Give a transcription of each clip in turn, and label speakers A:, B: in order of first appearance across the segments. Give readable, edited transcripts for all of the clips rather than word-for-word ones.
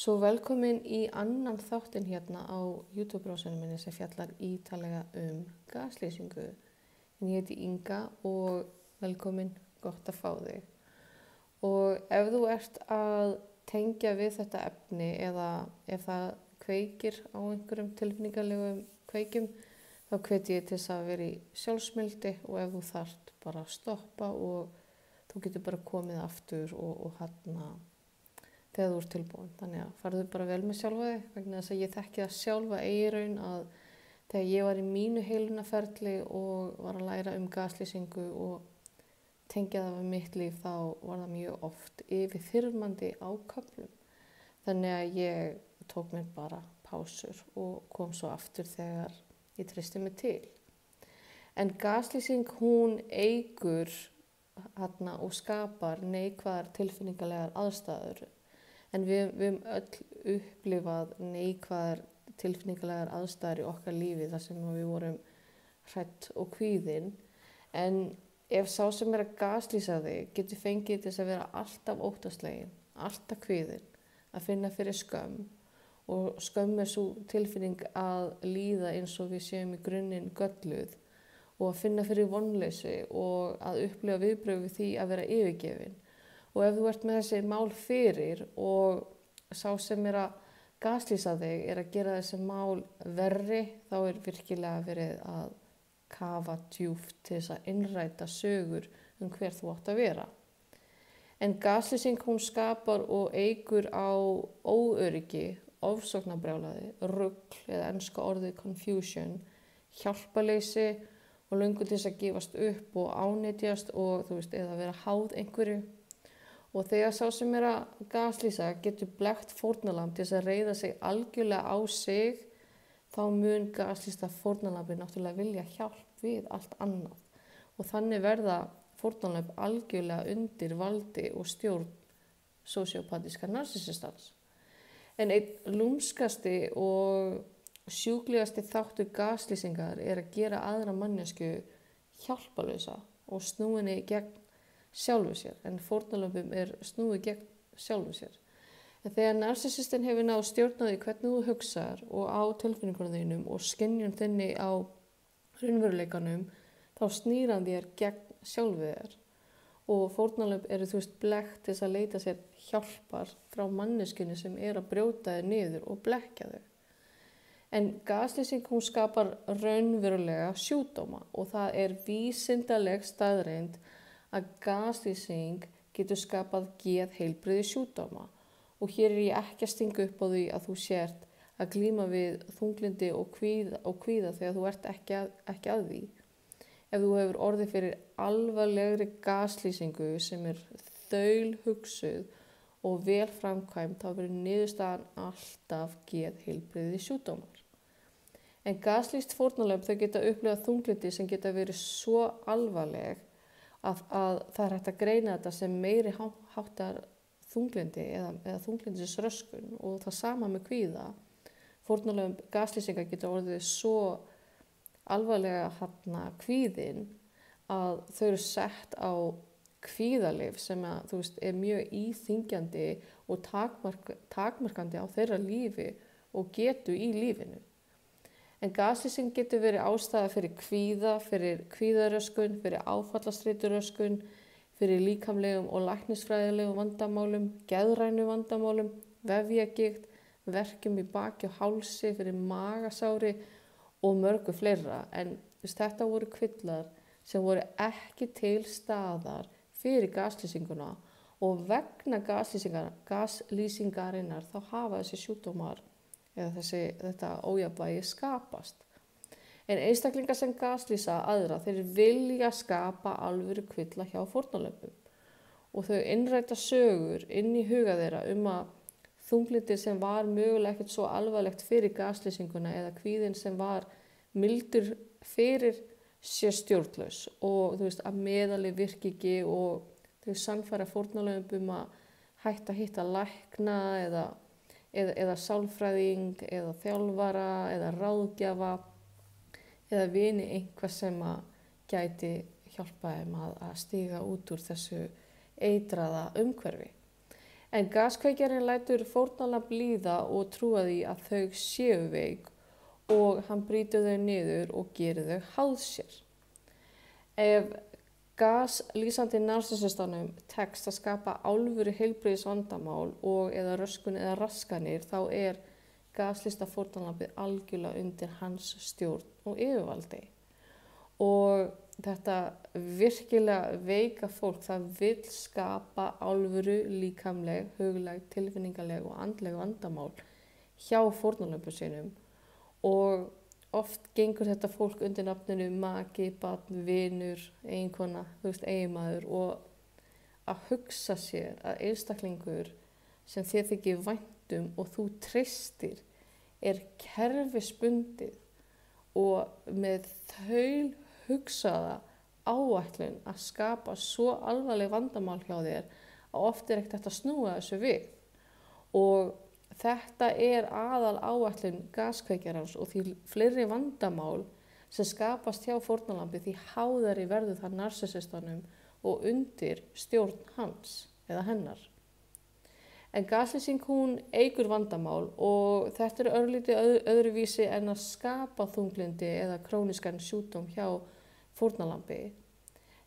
A: Svo velkomin í annan þáttinn hérna á YouTube-brásunum minni sem fjallar ítarlega gaslýsingu. En ég heiti Inga og velkomin, gott að fá þig. Og ef þú ert að tengja við þetta efni eða ef það kveikir á einhverjum tilfinningalegum kveikjum, þá hvet ég til þess að vera í sjálfsmildi og ef þú þarft bara að stoppa og þú getur bara komið aftur og þegar þú ert tilbúin. Þannig að farðu bara vel með sjálfa þig vegna þess að ég þekki það sjálfa í raun að þegar ég var í mínu heilunaferli og var að læra gaslýsingu og tengja það við mitt líf þá var það mjög oft yfirþyrmandi á köflum. Þannig að ég tók mér bara pásur og kom svo aftur þegar ég treysti mig til. En gaslýsing hún eykur og skapar neikvæðar tilfinningalegar aðstæður. En við höfum öll upplifað neikvæðar tilfinningalegar aðstæður í okkar lífi þar sem við vorum hrædd og kvíðin. En ef sá sem að gaslýsa þig getur fengið til þess að vera alltaf óttaslegin, alltaf kvíðin, að finna fyrir skömm. Og skömm svo tilfinning að líða eins og við séum í grunninn gölluð og að finna fyrir vonleysi og að upplifa viðbrögð við því að vera yfirgefin. Og ef þú ert með þessi mál fyrir og sá sem að gaslýsa þig að gera þessi mál verri, þá virkilega verið að kafa djúpt til þess að innræta sögur hver þú átt að vera. En gaslýsing hún skapar og eykur á óöryggi, ofsóknarbrjálæði, rugl eða enska orðið confusion, hjálparleysi og löngun til þess að gefast upp og ánetjast og eða vera háð einhverju. Og þegar sá sem að gaslýsa getur blekkt fórnarlamb til þess að reiða sig algjörlega á sig, þá mun gaslýsta fórnarlambi náttúrulega vilja hjálp við allt annað. Og þannig verða fórnarlamb algjörlega undir valdi og stjórn sósíópatíska narsissistans. En einn lúmskasti og sjúklegasti þáttur gaslýsingar að gera aðra manneskju hjálparlausa og snúinni gegn sjálfu sér, en fórnarlömbum snúið gegn sjálfu sér. En þegar narsissistinn hefur náð stjórnaði hvernig þú hugsar og á tilfinningunum þínum og skynjun þinni á raunveruleikanum, þá snýr hann þér gegn sjálfu þér. Og fórnarlömb blekkt til þess að leita sér hjálpar frá manneskjunni sem að brjóta þér niður og blekkja þau. En gaslýsing hún skapar raunverulega sjúkdóma og það vísindaleg staðreynd að gaslýsing getur skapað geðheilbrigði sjúkdóma. Og hér ég ekki að stinga upp á því að þú sért að glíma við þunglyndi og kvíða þegar þú ert ekki að því. Ef þú hefur orðið fyrir alvarlegri gaslýsingu sem þaulhugsuð og vel framkvæmd, þá verður niðurstaðan alltaf geðheilbrigði sjúkdómar. En gaslýst fórnarlömb þau geta upplifað þunglyndi sem geta verið svo alvarleg að það hægt að greina þetta sem meiri háttar þunglyndi eða þunglyndisröskun og það sama með kvíða. Fórnarlömb gaslýsingar geta orðið svo alvarlega kvíðin að þau sett á kvíðalyf sem mjög íþyngjandi og takmarkandi á þeirra lífi og getu í lífinu. En gaslýsing getur verið ástæða fyrir kvíða, fyrir kvíðaröskun, fyrir áfallastreituröskun, fyrir líkamlegum og læknisfræðilegum vandamálum, geðrænu vandamálum, vefjagigt, verkjum í baki og hálsi, fyrir magasári og mörgu fleira. En þetta voru kvillar sem voru ekki til staðar fyrir gaslýsinguna og vegna gaslýsingarinnar þá hafa þessi sjúkdómar eða þetta ójafnvægi skapast. En einstaklingar sem gaslýsa aðra, þeir vilja skapa alvöru kvilla hjá fórnarlömbum. Og þau innræta sögur inn í huga þeirra að þunglyndi sem var mögulega ekkert svo alvarlegt fyrir gaslýsinguna eða kvíðin sem var mildur fyrir sé stjórnlaus. Og að meðalið virki ekki og þau sannfæra fórnarlömbum að hætta að hitta lækna eða sálfræðing, eða þjálfara, eða ráðgjafa, eða vini einhver sem gæti hjálpa þeim að stíga út úr þessu eitraða umhverfi. En gaskveikjarinn lætur fórnarlamb líða og trúa því að þau séu veik og hann brýtur þau niður og gerir þau háð sér. Ef gaslýsandi narsisstanum tekst að skapa alvöru heilbrigðisvandamál og eða röskun eða raskanir þá er gaslýsta fórnarlambið algjörlega undir hans stjórn og yfirvaldi. Og þetta virkilega veika fólk það vill skapa alvöru líkamleg, huglæg, tilfinningaleg og andleg vandamál hjá fórnarlömbum sínum og oft gengur þetta fólk undir nafninu maki, barn, vinur, eiginkona, eiginmaður og að hugsa sér að einstaklingur sem þér þykir væntum og þú treystir er kerfisbundið og með hugsaða áætlun að skapa svo alvarleg vandamál hjá þér að oft er ekkert hægt að snúa þessu við. Og þetta er aðal áætlun gaskveikjarans og því fleiri vandamál sem skapast hjá fórnarlambi því háðari verður það narsisstanum og undir stjórn hans eða hennar. En gaslýsing hún eykur vandamál og þetta er örlítið öðruvísi en að skapa þunglindi eða krónískan sjúkdóm hjá fórnarlambi.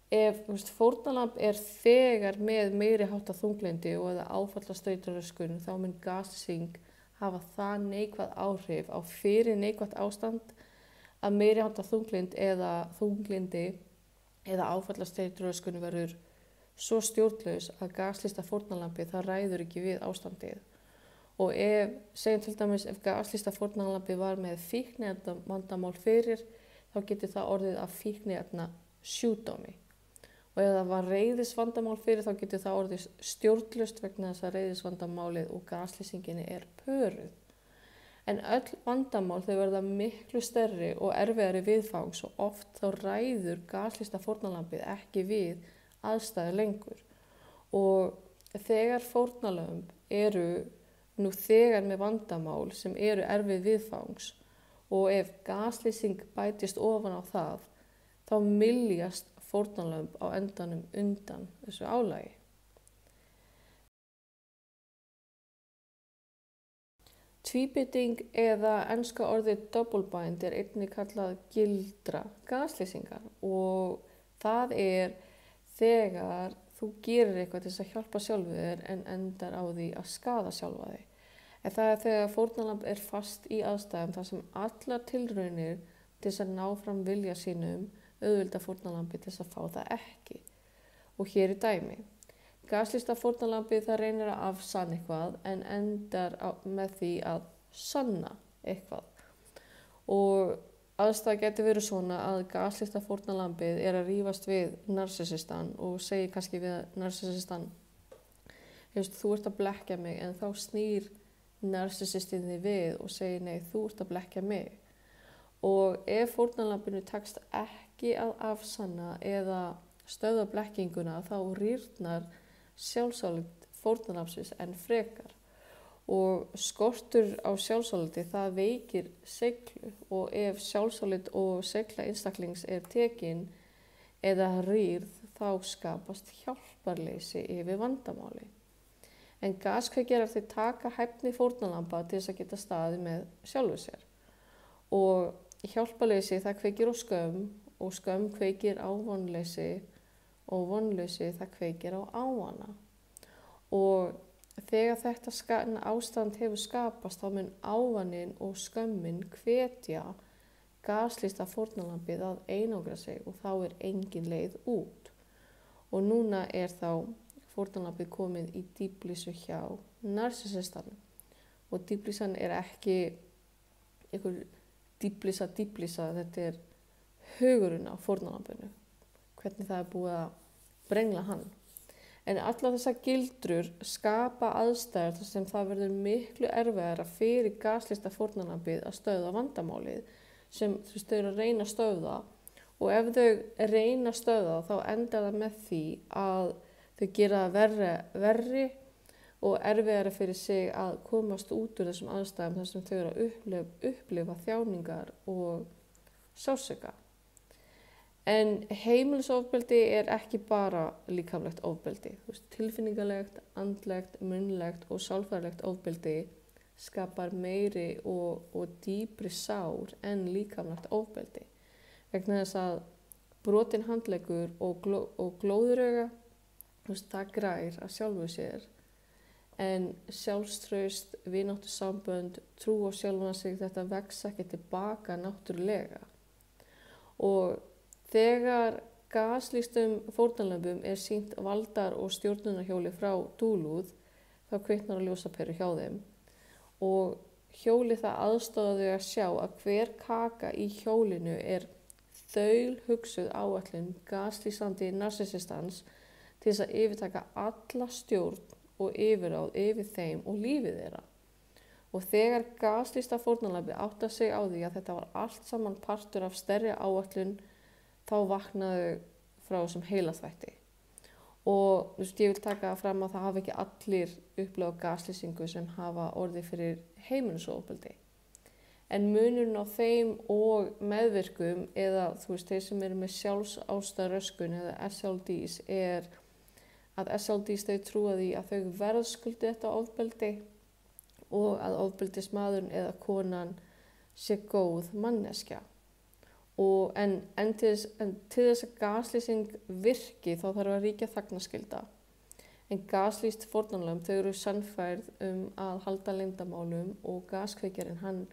A: Ef fórnarlamb er þegar með meiri háttar þunglindi og eða áfallastreituröskun þá mun gaslýsing hafa það neikvæð áhrif á fyrir neikvætt ástand að meiri háttar þunglindi eða áfallastreituröskun verður svo stjórnlaus að gaslýsta fórnarlambi það ræður ekki við ástandið. Og segjum til dæmis ef gaslýsta fórnarlambi var með fíkniefnavandamál fyrir þá getur það orðið af fíkniefna sjúkdómi. Og ef það var reiðisvandamál fyrir þá getur það orðið stjórnlaust vegna þess að reiðisvandamálið og gaslýsinginni er pöruð. En öll vandamál þau verða miklu stærri og erfiðari viðfangs og oft þá ræður gaslýsta fórnarlambið ekki við aðstæður lengur. Og þegar fórnarlömb eru nú þegar með vandamál sem eru erfið viðfangs og ef gaslýsing bætist ofan á það þá myljast fórnarlömb á endanum undan þessu álagi. Tvíbytting eða enska orðið double bind er einnig kallað gildra gaslýsingar og það er þegar þú gerir eitthvað til þess að hjálpa sjálfu þér en endar á því að skaða sjálfa þig. En það er þegar fórnarlamb er fast í aðstæðum þar sem allar tilraunir til þess að ná fram vilja sínum auðvelda fórnarlambi til þess að fá það ekki. Og hér er dæmi. Gaslýsta fórnarlambi það reynir að afsanna eitthvað en endar með því að sanna eitthvað. Og aðstæða getur verið svona að gaslýsta fórnarlambið er að rífast við narsisistan og segir kannski við narsisistan þú ert að blekkja mig en þá snýr narsisistinni við og segir nei þú ert að blekkja mig. Og ef fórnarlambinu tekst ekki að afsanna eða stöðva blekkinguna þá rýrnar sjálfsálit fórnarlambsins en frekar. Og skortur á sjálfsáliti það veikir seiglu og ef sjálfsálit og seigla einstaklings er tekin eða rýrð þá skapast hjálparleysi yfir vandamáli. En gaskveikjarar þeir taka hæfni fórnarlamba til þess að geta staðið með sjálfu sér. Og hjálparleysi það kveikir á skömm og skömm kveikir á vonleysi og vonleysi það kveikir á ávana. Og þegar þetta ástand hefur skapast þá mun ávanin og skömmin hvetja gaslýsta fórnarlambið að einangra sig og þá er engin leið út. Og núna er þá fórnarlambið komið í dýflissu hjá narsisistanum. Og dýflissan er ekki einhver dýflissa, þetta er hugurinn á fórnarlambinu. Hvernig það er búið að brengla hann. En allar þessar gildrur skapa aðstæður þar sem það verður miklu erfiðara fyrir gaslýsta fórnarlambið að stöðva vandamálið sem þau eru að reyna að stöðva og ef þau reyna að stöðva þá endar það með því að þau gera það verri og erfiðara fyrir sig að komast út úr þessum aðstæðum þar sem þau eru að upplifa þjáningar og sársauka. En heimilisofbeldi ekki bara líkamlegt ofbeldi. Tilfinningalegt, andlegt, munnlegt og sálfræðilegt ofbeldi skapar meiri og dýpri sár en líkamlegt ofbeldi. Vegna þess að brotin handleggur og glóðurauga, það grær að sjálfu sér. En sjálfstraust, vináttusambönd, trú á sjálfan sig, þetta vex ekki tilbaka náttúrulega. Og þegar gaslýstum fórnarlömbum sýnt valdar- og stjórnunarhjóli frá dúlúð, þá kviknar á ljósaperu hjá þeim. Og hjóli það aðstoðar þau að sjá að hver kaka í hjólinu þaulhugsuð áætlun gaslýsandi narsissistans til þess að yfirtaka alla stjórn og yfirráð yfir þeim og lífið þeirra. Og þegar gaslýsta fórnarlambi áttar sig á því að þetta var allt saman partur af stærri áætlun, þá vaknaðu frá þessum heilaþvætti. Og ég vil taka fram að það hafa ekki allir upplifað gaslýsingu sem hafa orðið fyrir heimilisofbeldi. En munurinn á þeim og meðvirkum eða þeir sem eru með sjálfsástaröskun eða SLDs að SLDs þau trúa því að þau verðskuldi þetta ofbeldi og að ofbeldismaðurinn eða konan sé góð manneskja. En til þess að gaslýsing virki þá þarf að ríkja þagnarskylda. En gaslýst fórnarlömb þau eru sannfærð að halda leyndarmálum og gaskveikjarinn hann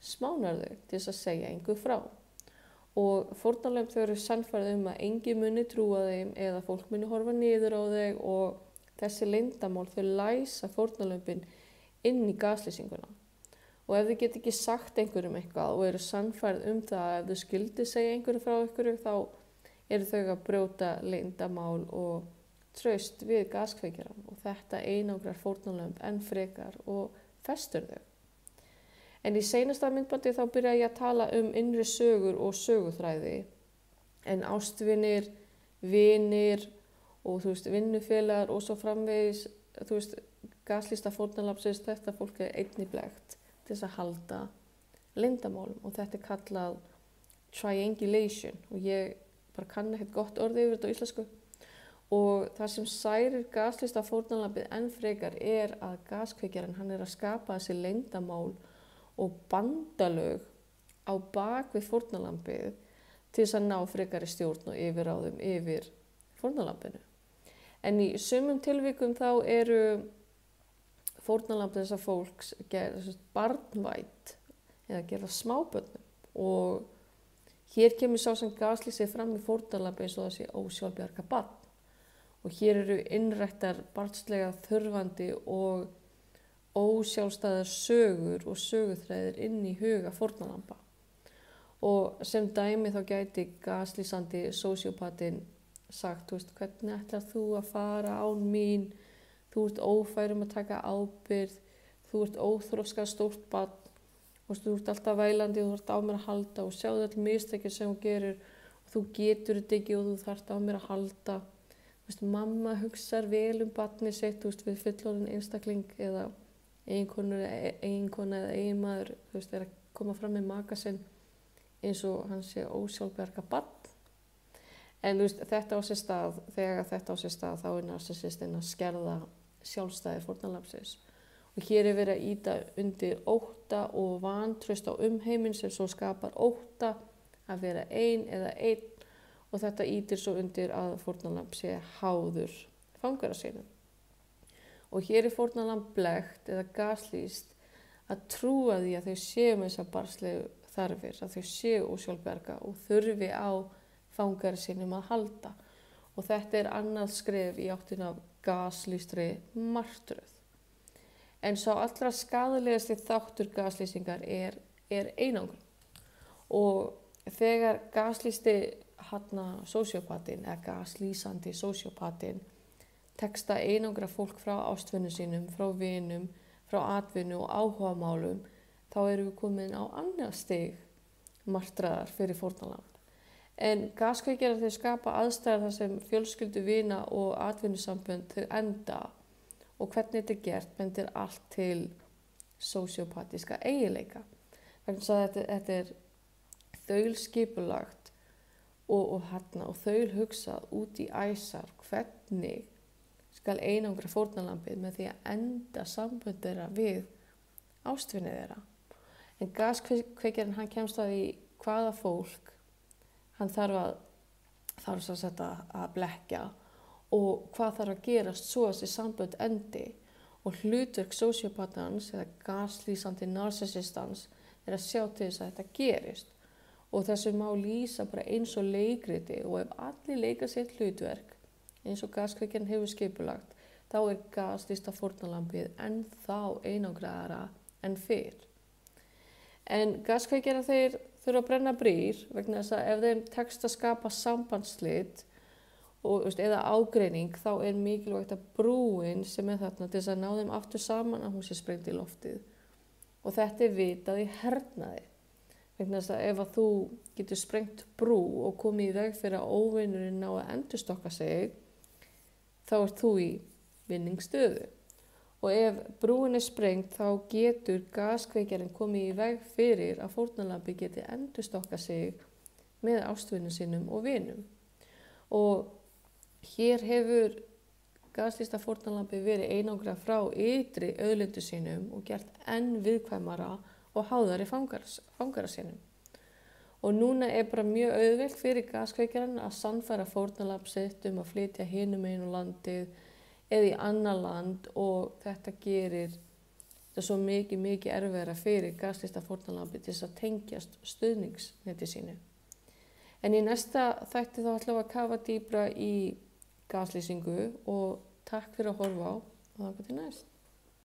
A: smánar þau til þess að segja engu frá. Og fórnarlömb þau eru sannfærð að enginn muni trúa þeim eða fólk muni horfa niður á þau og þessi leyndamál þau læsa fórnarlömbin inn í gaslýsinguna. Og ef þau get ekki sagt einhverjum eitthvað og eru sannfærð það að ef þau skildi segja einhverju frá einhverju þá eru þau að brjóta leyndamál og traust við gaskveikjarann og þetta einangrar fórnarlömb enn frekar og festur þau. En í seinasta myndbandi þá byrja ég að tala innri sögur og söguþræði. En ástvinir, vinir og vinnufélagar og svo framvegis, gaslýsta fórnarlambsins, þetta fólk einnig blekkt til þess að halda leyndamálum og þetta kallað triangulation og ég bara kann ekkert gott orð yfir þetta á íslensku. Og það sem særir gaslýsta fórnarlambið enn frekar að gaskveikjarinn hann að skapa þessi leyndamál og bandalög á bak við fórnarlambið til þess að ná frekari stjórn og yfirráðum yfir fórnarlambinu. En í sumum tilvikum þá eru fórnarlamb þessa fólks barnvænt eða gera smábörnum og hér kemur sá sem gaslýsir fram í fórnarlambi eins og það sé ósjálfbjarga barn. Og hér eru innrættar barnslega þurfandi og ósjálfstæðar sögur og söguþræðir inn í huga fórnarlamba. Og sem dæmi þá gæti gaslýsandi sósíópatinn sagt, hvernig ætlar þú að fara án mín, þú ert ófær að taka ábyrgð, þú ert óþroskað stórt barn, þú ert alltaf vælandi og þú ert á mér að halda og sjáðu öll mistökin sem þú gerir og þú getur þetta ekki og þú þarft á mér að halda. Mamma hugsar vel barnið sitt við fullorðinn einstakling eða eiginkona eða eiginmaður að koma fram með maka sinn eins og hann sé ósjálfbjarga barn. En þetta á sér stað, þegar þetta á sér stað þá narsissistinn að skerða sjálfstæði fórnarlambsins. Og hér verið að ýta undir ótta og vantraust á umheiminn sem svo skapar ótta að vera ein eða einn og þetta ýtir svo undir að fórnarlamb sé háður fangara sínum. Og hér fórnarlamb blekkt eða gaslýst að trúa því að þau séu með þessar barnslegu þarfir, að þau séu ósjálfbjarga og þurfi á fangara sínum að halda. Og þetta annað skref í áttina af gaslýstri martröð. En sá allra skaðlegasti þáttur gaslýsingar einangrun. Og þegar gaslýsti sósíópatinn eða gaslýsandi sósíópatinn tekst að einangra fólk frá ástvinum sínum, frá vinum, frá atvinnu og áhugamálum, þá erum við komin á annað stig martraðar fyrir fórnarlamb. En gaskveikjarar þau skapa aðstæður þar sem fjölskyldu, vina og atvinnusambönd þau enda og hvernig þetta gert bendir allt til sósíópatíska eiginleika. Vegna þess að þetta þaulskipulagt og þau hugsað út í æsar hvernig skal einangra fórnarlambið með því að enda sambönd þeirra við ástvinni þeirra. En gaskveikjarinn hann kemst að því hvaða fólk hann þarf að blekja og hvað þarf að gerast svo að þessi sambönd endi. Og hlutverk sósíópatans eða gaslýsandi narsissistans er að sjá til þess að þetta gerist. Og þessu má lýsa bara eins og leikriti og ef allir leika sitt hlutverk eins og gaskveikjarinn hefur skipulagt, þá er gaslýsta fórnarlambið ennþá einangraðara en fyrr. En gaskveikjarar þeir þurfa að brenna brýr vegna þess að ef þeim tekst að skapa sambandsslit eða ágreining, þá er mikilvægt að brúin sem er þarna til þess að ná þeim aftur saman að hún sé sprengt í loftið. Og þetta er vitað í hernaði. Vegna þess að ef að þú getur sprengt brú og komið í veg fyrir að óvinurinn ná að endurstokka sig, þá ert þú í vinningsstöðu. Og ef brúin er sprengt, þá getur gaskveikjarinn komið í veg fyrir að fórnarlambi geti endurstokka sig með ástvinum sínum og vinum. Og hér hefur gaslýsta fórnarlambi verið einangrað frá ytri auðlindu sínum og gert enn viðkvæmara og háðari fangara sínum. Og núna er bara mjög auðvelt fyrir gaskveikjarinn að sannfæra fórnarlamb sitt að flytja hinum megin á landið eða í annað land og þetta gerir þetta svo mikið erfiðara fyrir gaslýsta fórnarlambi til þess að tengjast stuðningsneti sínu. En í næsta þætti þá ætlum við að kafa dýpra í gaslýsingu og takk fyrir að horfa á og þangað til næst.